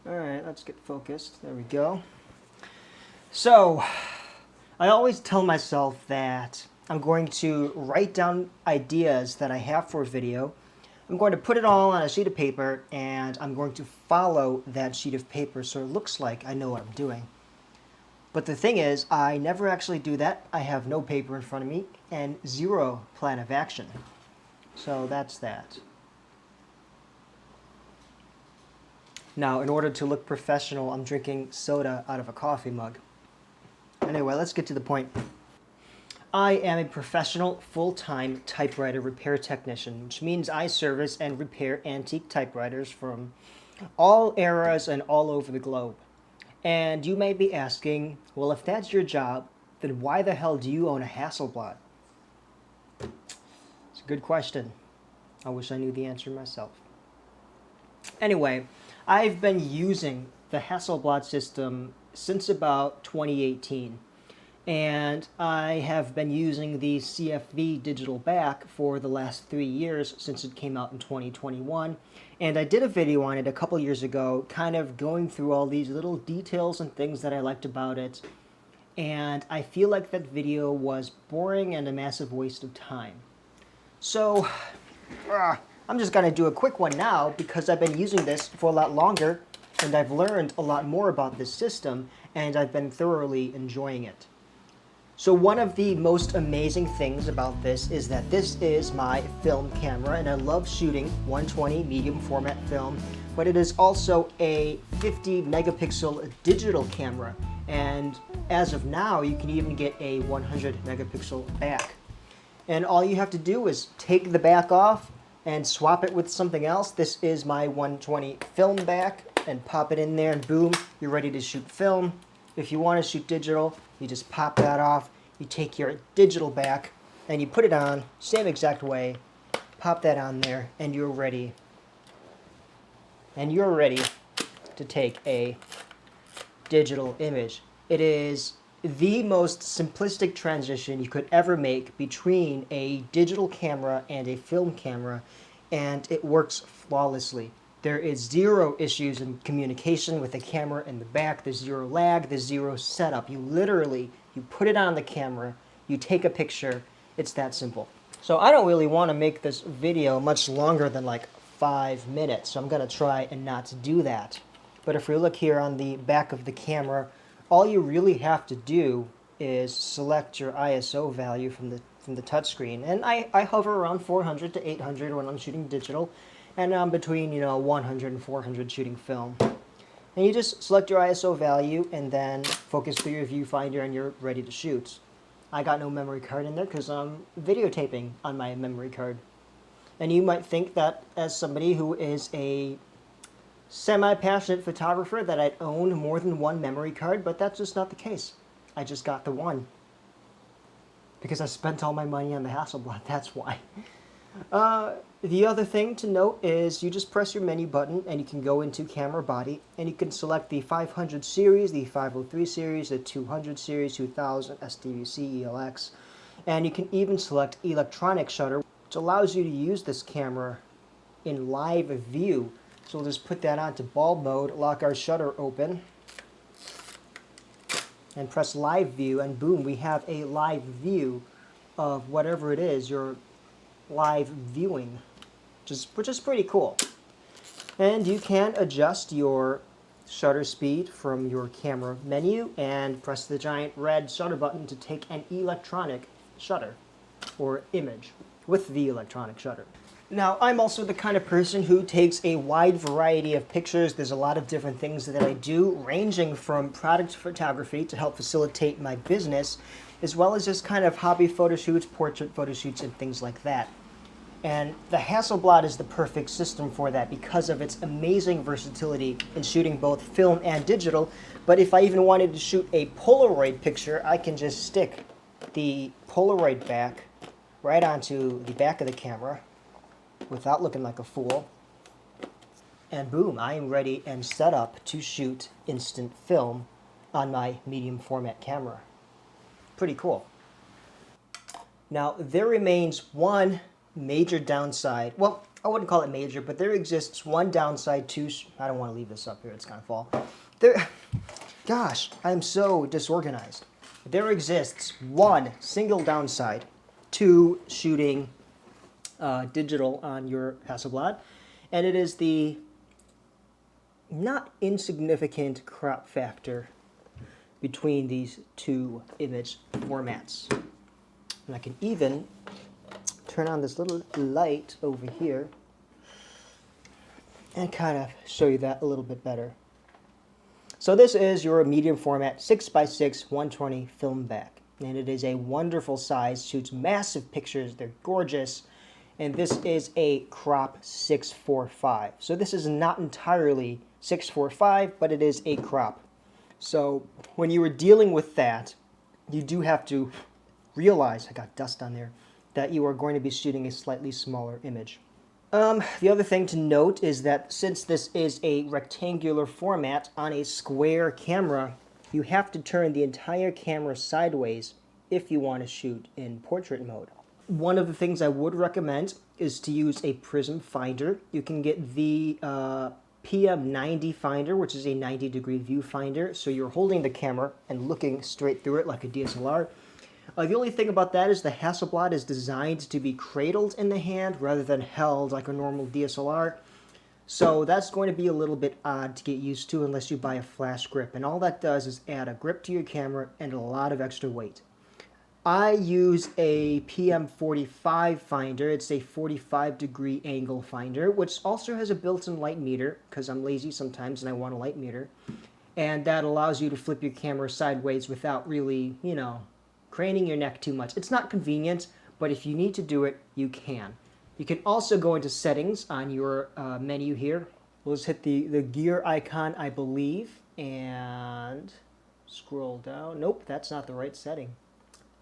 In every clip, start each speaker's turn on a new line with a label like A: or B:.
A: Alright, let's get focused. There we go. So, I always tell myself that I'm going to write down ideas that I have for a video. I'm going to put it all on a sheet of paper, and I'm going to follow that sheet of paper so it looks like I know what I'm doing. But the thing is, I never actually do that. I have no paper in front of me and zero plan of action. So that's that. Now, in order to look professional, I'm drinking soda out of a coffee mug. Anyway, let's get to the point. I am a professional full-time typewriter repair technician, which means I service and repair antique typewriters from all eras and all over the globe. And you may be asking, well, if that's your job, then why the hell do you own a Hasselblad? It's a good question. I wish I knew the answer myself. Anyway, I've been using the Hasselblad system since about 2018. And I have been using the CFV digital back for the last 3 years since it came out in 2021. And I did a video on it a couple years ago, kind of going through all these little details and things that I liked about it. And I feel like that video was boring and a massive waste of time. So, I'm just going to do a quick one now because I've been using this for a lot longer and I've learned a lot more about this system and I've been thoroughly enjoying it. So one of the most amazing things about this is that this is my film camera, and I love shooting 120 medium format film, but it is also a 50 megapixel digital camera, and as of now you can even get a 100 megapixel back. And all you have to do is take the back off and swap it with something else. This is my 120 film back, and pop it in there and boom, you're ready to shoot film. If you want to shoot digital, you just pop that off, you take your digital back, and you put it on, same exact way, pop that on there, and you're ready. And you're ready to take a digital image. It is the most simplistic transition you could ever make between a digital camera and a film camera, and it works flawlessly. There is zero issues in communication with the camera in the back. There's zero lag. There's zero setup. You put it on the camera, you take a picture. It's that simple. So I don't really want to make this video much longer than like 5 minutes. So I'm going to try and not do that. But if we look here on the back of the camera, all you really have to do is select your ISO value from the touchscreen. And I hover around 400 to 800 when I'm shooting digital. And I'm between 100 and 400 shooting film. And you just select your ISO value and then focus through your viewfinder and you're ready to shoot. I got no memory card in there because I'm videotaping on my memory card. And you might think that as somebody who is a semi-passionate photographer that I'd own more than one memory card, but that's just not the case. I just got the one. Because I spent all my money on the Hasselblad, that's why. The other thing to note is you just press your menu button and you can go into camera body and you can select the 500 series, the 503 series, the 200 series, 2000, SDVC, ELX, and you can even select electronic shutter, which allows you to use this camera in live view. So we'll just put that onto bulb mode, lock our shutter open, and press live view, and boom, we have a live view of whatever it is you're live viewing, which is pretty cool. And you can adjust your shutter speed from your camera menu and press the giant red shutter button to take an electronic shutter or image with the electronic shutter. Now, I'm also the kind of person who takes a wide variety of pictures. There's a lot of different things that I do, ranging from product photography to help facilitate my business, as well as just kind of hobby photo shoots, portrait photo shoots, and things like that. And the Hasselblad is the perfect system for that because of its amazing versatility in shooting both film and digital. But if I even wanted to shoot a Polaroid picture, I can just stick the Polaroid back right onto the back of the camera without looking like a fool. And boom, I am ready and set up to shoot instant film on my medium format camera. Pretty cool. Now, there remains one major downside. Well, I wouldn't call it major, but there exists one downside to, I don't want to leave this up here, it's going to fall. There, gosh, I'm so disorganized. There exists one single downside to shooting digital on your Hasselblad, and it is the not insignificant crop factor between these two image formats. And I can even turn on this little light over here and kind of show you that a little bit better. So this is your medium format 6x6 120 film back, and it is a wonderful size, shoots massive pictures, they're gorgeous, and this is a crop 645. So this is not entirely 645, but it is a crop. So when you were dealing with that, you do have to realize, I got dust on there, that you are going to be shooting a slightly smaller image. The other thing to note is that since this is a rectangular format on a square camera, you have to turn the entire camera sideways if you want to shoot in portrait mode. One of the things I would recommend is to use a prism finder. You can get the PM90 finder, which is a 90-degree viewfinder, so you're holding the camera and looking straight through it like a DSLR. The only thing about that is the Hasselblad is designed to be cradled in the hand rather than held like a normal DSLR. So that's going to be a little bit odd to get used to unless you buy a flash grip. And all that does is add a grip to your camera and a lot of extra weight. I use a PM45 finder. It's a 45-degree angle finder, which also has a built-in light meter because I'm lazy sometimes and I want a light meter. And that allows you to flip your camera sideways without really, craning your neck too much. It's not convenient, but if you need to do it, you can. You can also go into settings on your menu here. We'll just hit the gear icon, I believe, and scroll down. Nope, that's not the right setting.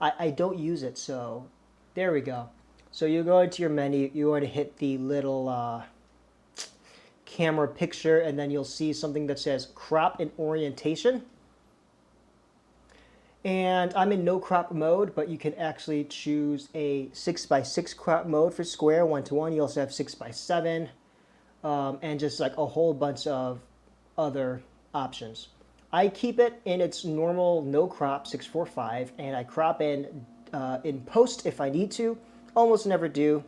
A: I don't use it, so there we go. So you go into your menu, you want to hit the little camera picture, and then you'll see something that says crop and orientation. And I'm in no crop mode, but you can actually choose a 6x6 crop mode for square 1:1. You also have 6x7 and just like a whole bunch of other options. I keep it in its normal no crop 645, and I crop in post if I need to. Almost never do.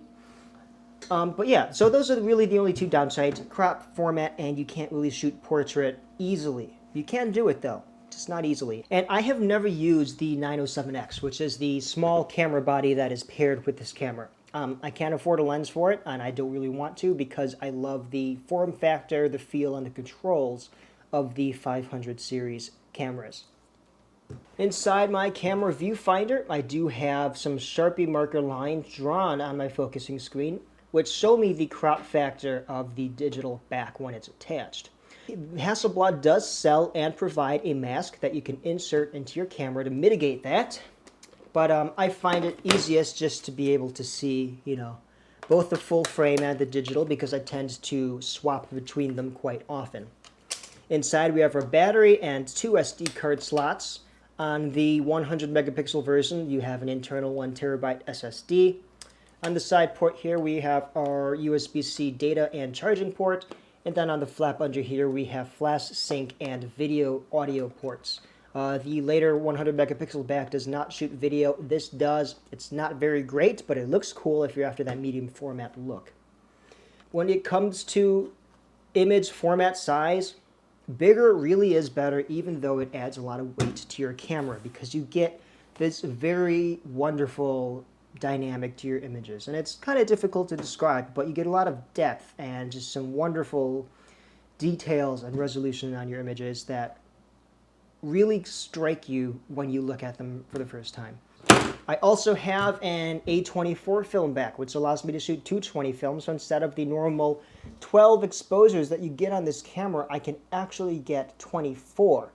A: But yeah, so those are really the only two downsides: crop format, and you can't really shoot portrait easily. You can do it though, just not easily. And I have never used the 907X, which is the small camera body that is paired with this camera. I can't afford a lens for it, and I don't really want to because I love the form factor, the feel, and the controls of the 500 series cameras. Inside my camera viewfinder, I do have some Sharpie marker lines drawn on my focusing screen, which show me the crop factor of the digital back when it's attached. Hasselblad does sell and provide a mask that you can insert into your camera to mitigate that, but I find it easiest just to be able to see, both the full frame and the digital because I tend to swap between them quite often. Inside we have our battery and two SD card slots. On the 100 megapixel version, you have an internal 1 terabyte SSD. On the side port here, we have our USB-C data and charging port. And then on the flap under here, we have flash, sync, and video audio ports. The later 100 megapixel back does not shoot video. This does. It's not very great, but it looks cool if you're after that medium format look. When it comes to image format size, bigger really is better, even though it adds a lot of weight to your camera because you get this very wonderful dynamic to your images. And it's kind of difficult to describe, but you get a lot of depth and just some wonderful details and resolution on your images that really strike you when you look at them for the first time. I also have an A24 film back, which allows me to shoot 220 films. So instead of the normal 12 exposures that you get on this camera, I can actually get 24.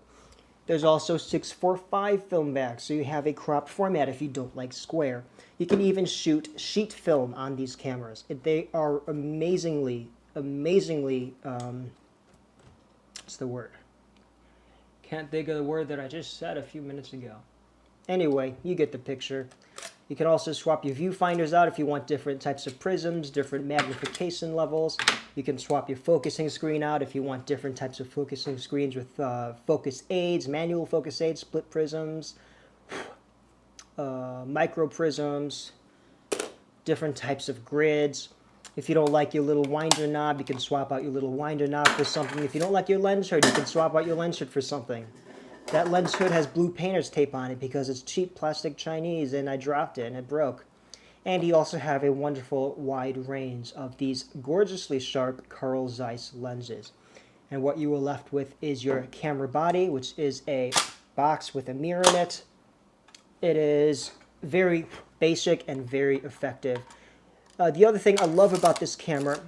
A: There's also 645 film back, so you have a cropped format if you don't like square. You can even shoot sheet film on these cameras. They are amazingly, what's the word? Can't think of the word that I just said a few minutes ago. Anyway, you get the picture. You can also swap your viewfinders out if you want different types of prisms, different magnification levels. You can swap your focusing screen out if you want different types of focusing screens with focus aids, manual focus aids, split prisms, micro prisms, different types of grids. If you don't like your little winder knob, you can swap out your little winder knob for something. If you don't like your lens hood, you can swap out your lens hood for something. That lens hood has blue painter's tape on it because it's cheap plastic Chinese and I dropped it and it broke. And you also have a wonderful wide range of these gorgeously sharp Carl Zeiss lenses. And what you are left with is your camera body, which is a box with a mirror in it. It is very basic and very effective. The other thing I love about this camera,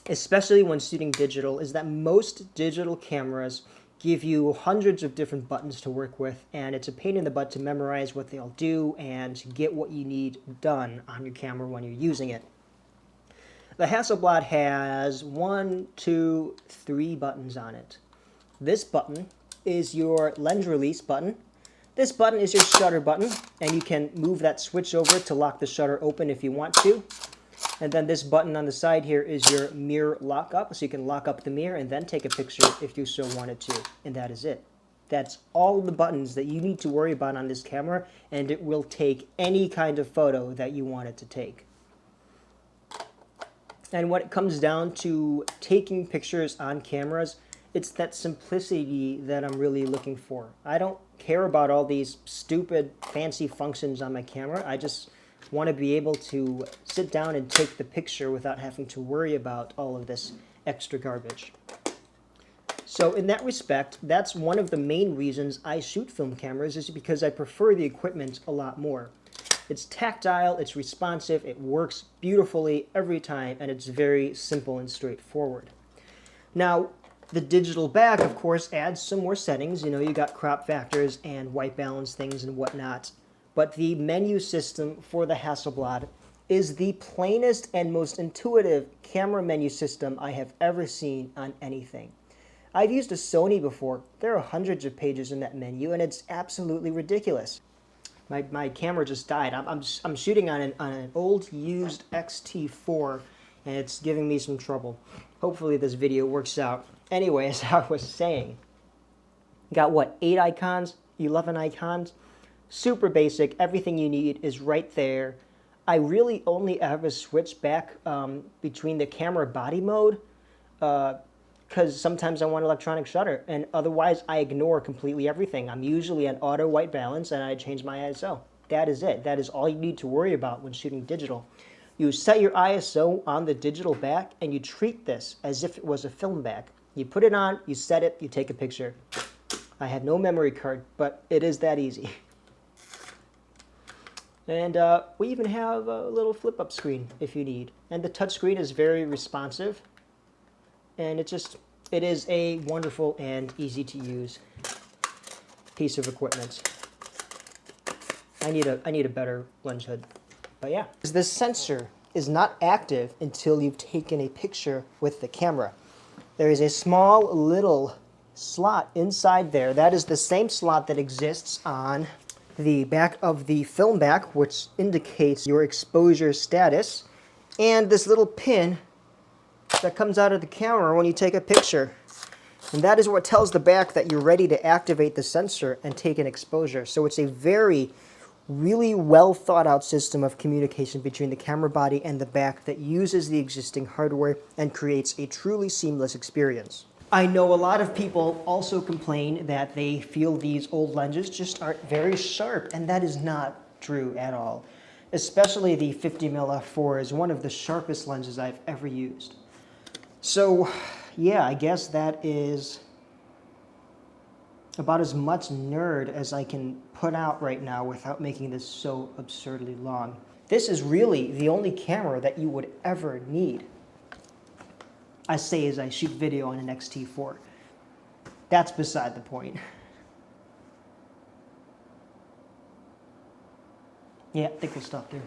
A: especially when shooting digital, is that most digital cameras give you hundreds of different buttons to work with, and it's a pain in the butt to memorize what they all do and get what you need done on your camera when you're using it. The Hasselblad has 1, 2, 3 buttons on it. This button is your lens release button. This button is your shutter button, and you can move that switch over to lock the shutter open if you want to. And then this button on the side here is your mirror lockup, so you can lock up the mirror and then take a picture if you so wanted to. And that is it. That's all the buttons that you need to worry about on this camera, and it will take any kind of photo that you want it to take. And when it comes down to taking pictures on cameras, it's that simplicity that I'm really looking for. I don't care about all these stupid fancy functions on my camera. I just want to be able to sit down and take the picture without having to worry about all of this extra garbage. So in that respect, that's one of the main reasons I shoot film cameras, is because I prefer the equipment a lot more. It's tactile, it's responsive, it works beautifully every time, and it's very simple and straightforward. Now, the digital back, of course, adds some more settings. You know, you got crop factors and white balance things and whatnot. But the menu system for the Hasselblad is the plainest and most intuitive camera menu system I have ever seen on anything. I've used a Sony before. There are hundreds of pages in that menu, and it's absolutely ridiculous. My camera just died. I'm shooting on an old used X-T4, and it's giving me some trouble. Hopefully this video works out. Anyway, as I was saying, got what, 8 icons, 11 icons? Super basic. Everything you need is right there. I really only ever switch back between the camera body mode because sometimes I want electronic shutter, and otherwise I ignore completely everything. I'm usually on auto white balance and I change my ISO. That is it. That is all you need to worry about when shooting digital. You set your ISO on the digital back and you treat this as if it was a film back. You put it on, you set it, you take a picture. I have no memory card, but it is that easy. And we even have a little flip-up screen if you need. And the touch screen is very responsive. And it is a wonderful and easy to use piece of equipment. I need a better lens hood. But yeah. This sensor is not active until you've taken a picture with the camera. There is a small little slot inside there. That is the same slot that exists on the back of the film back, which indicates your exposure status, and this little pin that comes out of the camera when you take a picture. And that is what tells the back that you're ready to activate the sensor and take an exposure. So it's a really well thought out system of communication between the camera body and the back that uses the existing hardware and creates a truly seamless experience. I know a lot of people also complain that they feel these old lenses just aren't very sharp, and that is not true at all. Especially the 50mm f4 is one of the sharpest lenses I've ever used. So yeah, I guess that is about as much nerd as I can put out right now without making this so absurdly long. This is really the only camera that you would ever need. I say as I shoot video on an X-T4. That's beside the point. Yeah, I think we'll stop there.